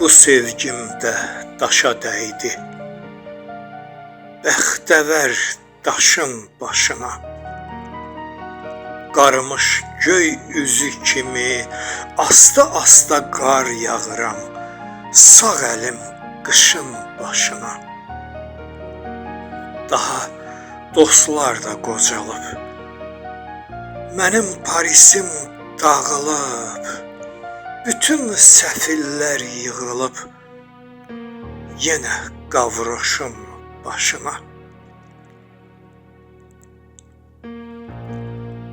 Bu sevgim də daşa dəydi, bəxtəvər daşın başına. Qarmış göy üzü kimi asta-asta qar yağıram, sağ əlim qışın başına. Daha dostlar da qocalıb, mənim Parisim dağılıb, bütün səfillər yığılıb, yenə qavroşun başına.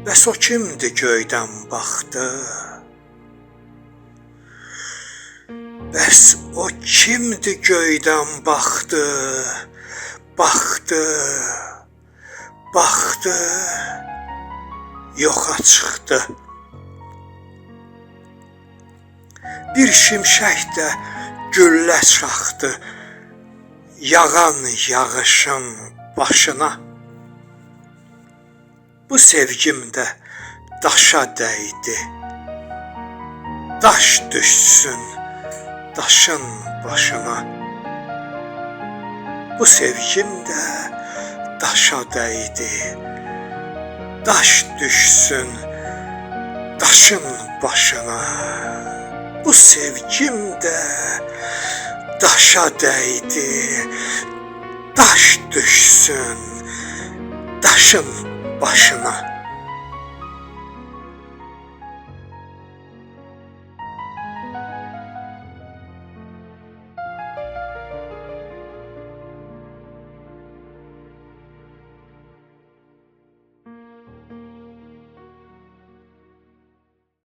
Bəs o kimdir göydən baxdı? Bəs o kimdir göydən baxdı? Baxdı, baxdı, yoxa çıxdı. Bir şimşək də güllə çaxdı, yağan yağışın başına. Bu sevgim də daşa dəydi, daş düşsün daşın başına. Bu sevgim də daşa dəydi, daş düşsün daşın başına. Bu sevgim də daşa dəydi, daş düşsün daşın başına.